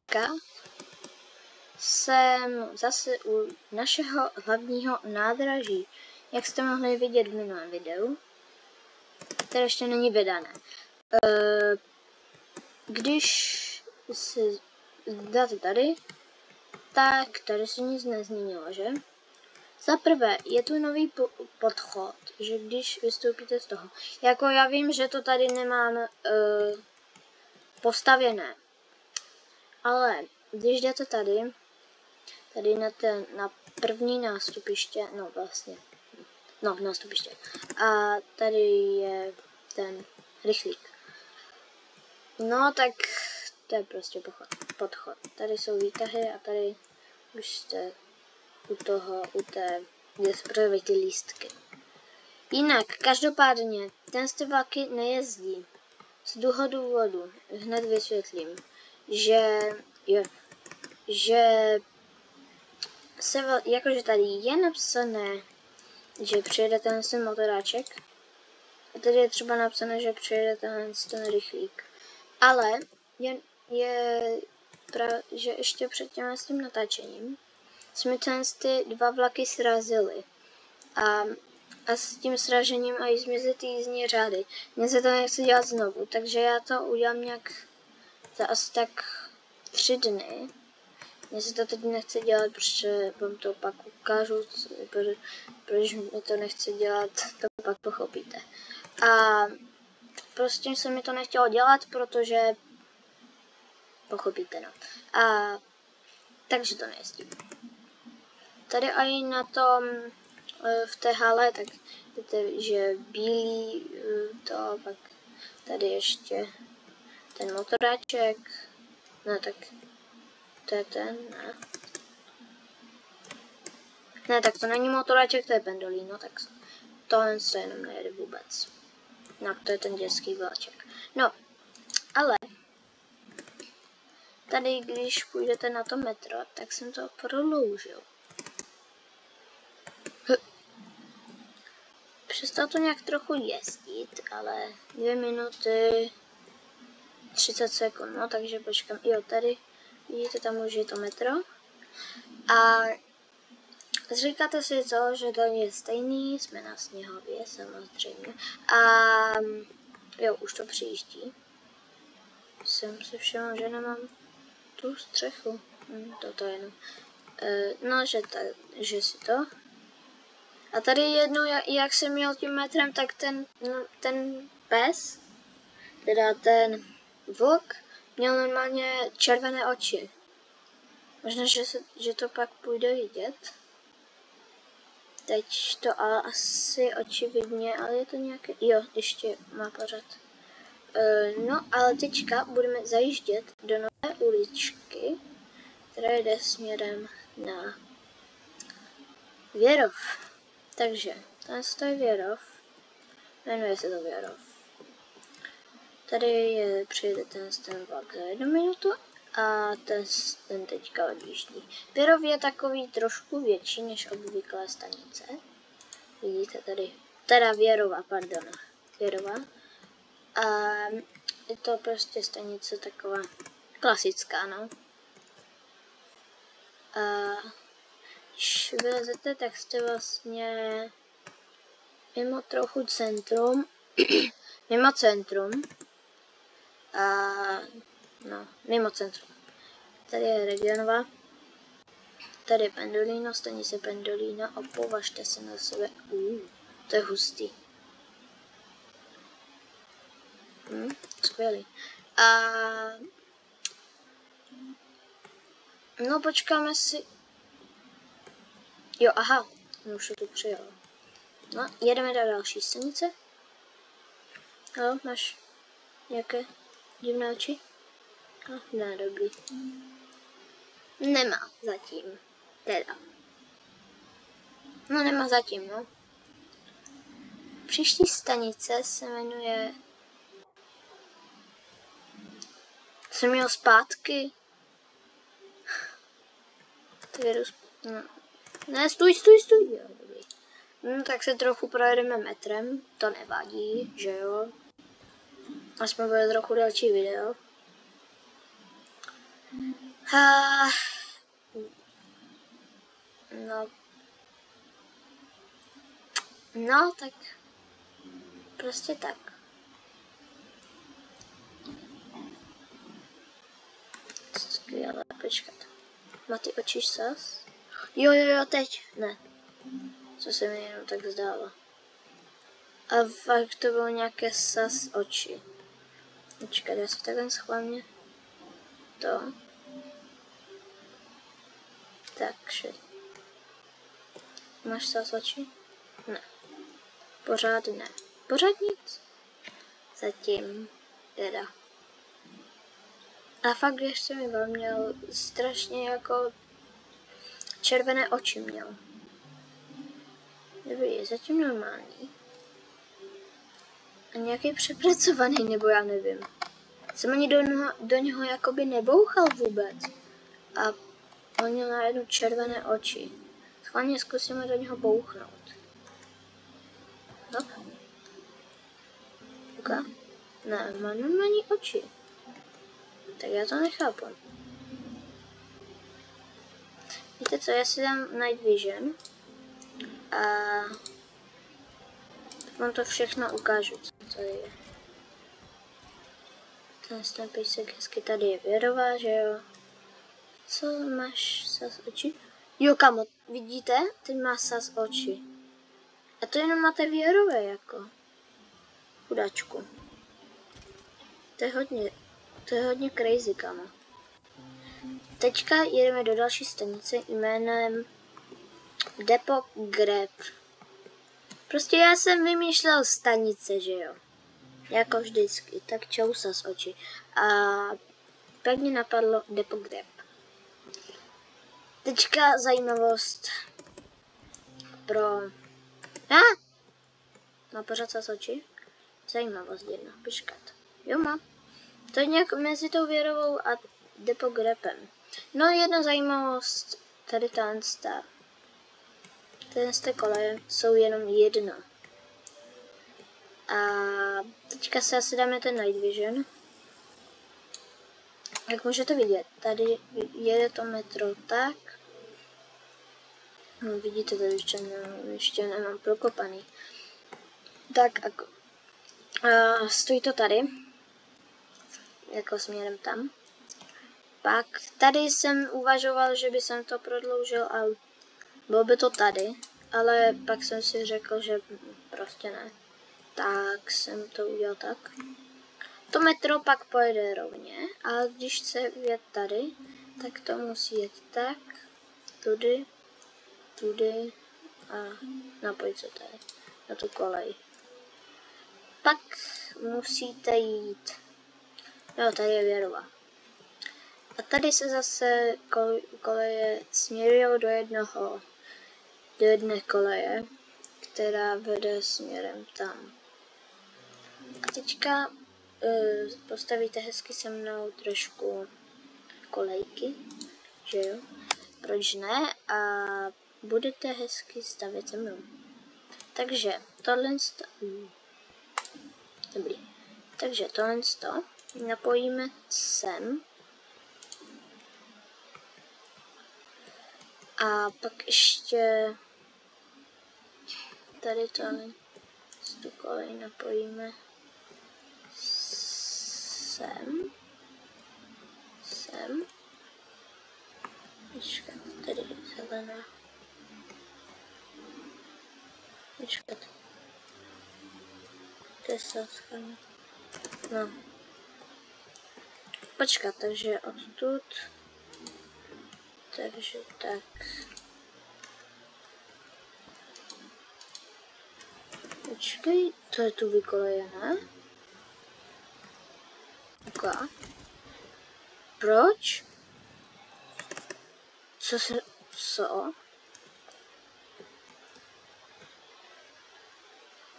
dneska jsem zase u našeho hlavního nádraží, jak jste mohli vidět v minulém videu, které ještě není vydané. Když se dáte tady, tak tady se nic nezměnilo, že? Za prvé, je tu nový podchod, že když vystoupíte z toho, jako já vím, že to tady nemám postavěné, ale když jdete tady na první nástupiště, nástupiště, a tady je ten rychlík. No tak to je prostě podchod. Tady jsou výtahy a tady už jste u té, kde se prodávají ty lístky. Jinak, každopádně, ten z ty vlaky nejezdí. Z toho důvodu, hned vysvětlím, jakože tady je napsané, že přijede ten motoráček, a tady je třeba napsané, že přijede ten rychlík. Ale že ještě před s tím natáčením jsme ty dva vlaky srazili. A s tím sražením a i zmizely ty jízdní řády. Mně se to nechce dělat znovu, takže já to udělám nějak za asi tak 3 dny. Mně se to teď nechce dělat, protože vám to pak ukážu, protože mi to nechce dělat, to pak pochopíte. A prostě se mi to nechtělo dělat, protože pochopíte, no. A takže to nejezdím. Tady a i na tom, v té hale, tak víte, že bílý to, pak tady ještě ten motoráček, no tak to je ten, ne. Ne, tak to není motoráček, to je pendolino, tak tohle se jenom nejede vůbec. No, to je ten dětský vláček. No, ale tady, když půjdete na to metro, tak jsem to prodloužil. Přestal to nějak trochu jezdit, ale 2 minuty 30 sekund, no, takže počkám. Jo, tady vidíte, tam už je to metro. A říkáte si to, že to je stejný, jsme na Sněhově, samozřejmě. A jo, už to přijíždí. Jsem si všiml, že nemám tu střechu. Toto jenom. No, že si to. A tady jednou, jak jsem jel tím metrem, tak ten pes, teda ten vlk, měl normálně červené oči. Možná, že to pak půjde vidět. Teď to ale asi očividně, ale je to nějaké, jo, ještě má pořád. No, ale teďka budeme zajíždět do nové uličky, která jde směrem na Věrov. Takže, to je Věrov. Jmenuje se to Věrov. Tady přijede ten vlak za 1 minutu a ten teďka odjíždí. Věrov je takový trošku větší než obvyklé stanice. Vidíte tady, teda Věrova, pardon. Věrova. A je to prostě stanice taková klasická, no. A když vylezete, tak jste vlastně mimo trochu centrum, mimo centrum, mimo centrum. Tady je Regionová, tady je Pendolino, stanice Pendolino a považte se na sebe, to je hustý. Skvělý. A no, počkáme si. Jo, aha, už tu přijel. No, jedeme do další stanice. Jo, máš nějaké divné oči? No, ne, dobrý. Nemá zatím, teda. No, nemá zatím, no. Příští stanice se jmenuje... Jsem měl zpátky. No. Ne, stůj. Jo, dobrý. No, tak se trochu projedeme metrem, to nevadí, že jo. Aspoň bude trochu další video. A, no, tak prostě tak. Skvěle, počkat. Má ty oči sas? Jo, teď. Ne. Co se mi jenom tak zdálo. A fakt to bylo nějaké sas oči. Počkat, já si takhle schválně to. Takže. Máš sas oči? Ne. Pořád ne. Pořád nic. Zatím teda. A fakt ještě mi měl strašně jako červené oči měl. Dobrý, je zatím normální. A nějaký přepracovaný, nebo já nevím. Jsem ani do něho jakoby nebouchal vůbec. A on měl najednou červené oči. Schválně zkusíme do něho bouchnout. No. Okay. Ne, má normální oči. Tak já to nechápu. Víte co, já si dám Night Vision. A vám to všechno ukážu, co to je. Ten pejsek hezky tady je věrová, že jo? Co máš sas oči? Jo, kamo, vidíte? Ty má sas oči. A to jenom máte věrové, jako. Chudačku. To je hodně crazy, kamo. Teďka jedeme do další stanice jménem Depot Grab. Prostě já jsem vymýšlel stanice, že jo. Jako vždycky, tak čau sas oči. A pak mě napadlo Depot Grab. Teďka zajímavost pro... Má pořád sas oči? Zajímavost jedna, počkat. Jo, má. To je nějak mezi tou věrovou a Depot Grabem. No, jedna zajímavost, tady ty koleje jsou jenom jedna. A teďka se asi dáme ten Night Vision. Jak můžete vidět, tady jede to metro tak. No, vidíte, tady ještě nemám prokopaný. Tak a stojí to tady. Jako směrem tam. Pak tady jsem uvažoval, že by jsem to prodloužil a bylo by to tady. Ale pak jsem si řekl, že prostě ne. Tak jsem to udělal tak. To metro pak pojede rovně, a když chce jet tady, tak to musí jet tak, tudy a napojit se tady na tu kolej. Pak musíte jít, jo, tady je věrova. A tady se zase koleje směrují do jedné koleje, která vede směrem tam. A teďka postavíte hezky se mnou trošku kolejky, že jo? Proč ne? A budete hezky stavět se mnou. Takže tohle dobrý. Takže tohle napojíme sem. A pak ještě tady tu kolej napojíme sem. Počkat, tady je zelená. Počkat. To je sáska. No. Počkat, takže odtud. Takže tak. Počkej, to je tu vykolejené. Ok. Proč? Co?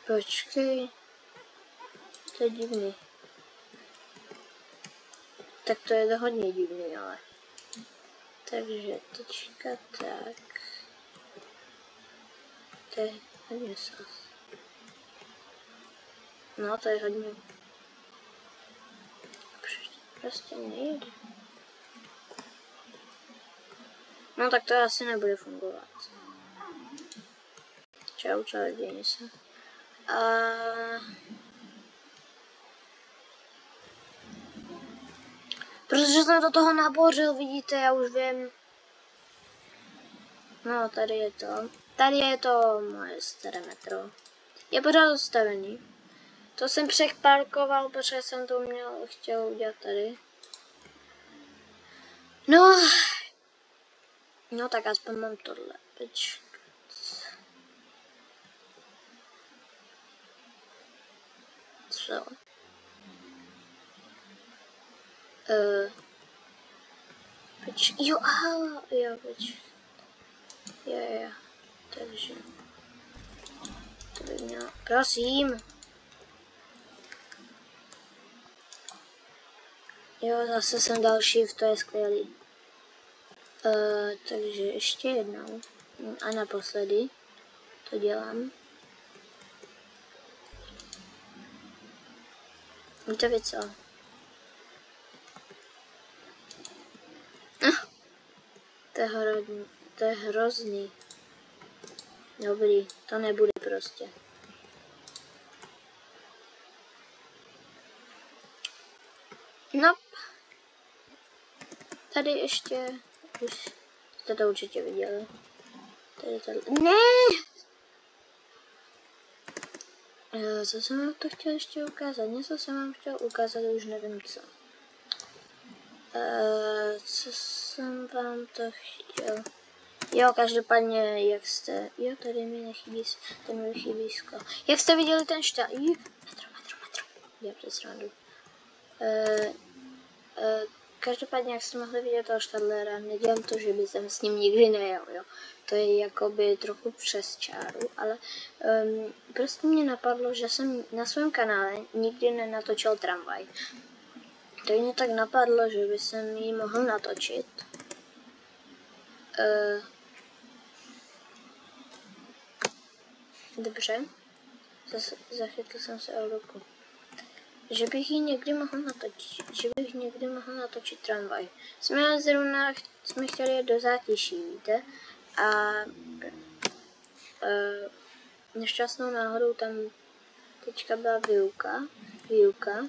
Počkej. To je divný. Tak to je hodně divný, ale. Takže teďka tak. To je hodně sas. No, to je hodně. Prostě nejde. No tak to asi nebude fungovat. Čau, čarodějnice. Protože jsem do toho nabořil, vidíte, já už vím. No, tady je to. Tady je to moje staré metro. Je pořád zastavený. To jsem přeparkoval, protože jsem to chtěl udělat tady. No tak aspoň mám tohle. Počkat. Co? Jo, aha, jo, jo, takže to by mělo, prosím. Jo, zase jsem dal shift, to je skvělý. Takže ještě jednou a naposledy to dělám. Víte vy co? To je hrozný. Dobrý, to nebude prostě. No. Tady ještě, už jste to určitě viděli. Tady. Ne! Co jsem vám to chtěl ještě ukázat? Něco jsem vám chtěl ukázat, už nevím co. Co jsem vám to chtěl? Jo, každopádně, jak jste... Jo, tady mi nechybí, ten mi chybí sklo. Jak jste viděli ten štát? Metro. Já přesrandu. Každopádně, jak jste mohli vidět toho Štadlera, nedělám to, že by jsem s ním nikdy nejel, jo. To je jakoby trochu přes čáru, ale prostě mě napadlo, že jsem na svém kanále nikdy nenatočil tramvaj. To mě tak napadlo, že by jsem ji mohl natočit. Dobře. Zachytl jsem se o ruku. Že bych ji někdy mohl natočit, tramvaj. Jsme chtěli jet do Zátiší, víte? A nešťastnou náhodou tam teďka byla výuka.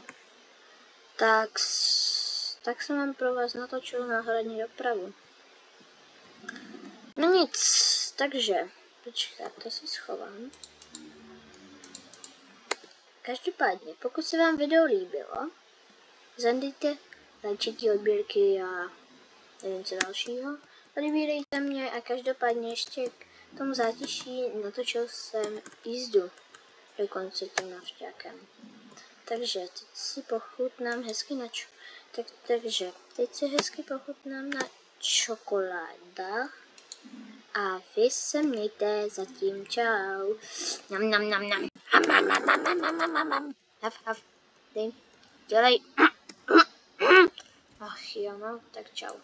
Tak jsem vám pro vás natočil náhradní dopravu. No nic, takže, počkat, to si schovám. Každopádně, pokud se vám video líbilo, zandejte lajčití odběrky a nevím co dalšího, odebírejte mě a každopádně ještě k tomu Zátiší natočil jsem jízdu dokonce tím navšťákem. Takže teď si pochutnám hezky na čokoládách a vy se mějte zatím, čau. Nam. Haf. Dej. Dělej. Ach jo, no, tak čau.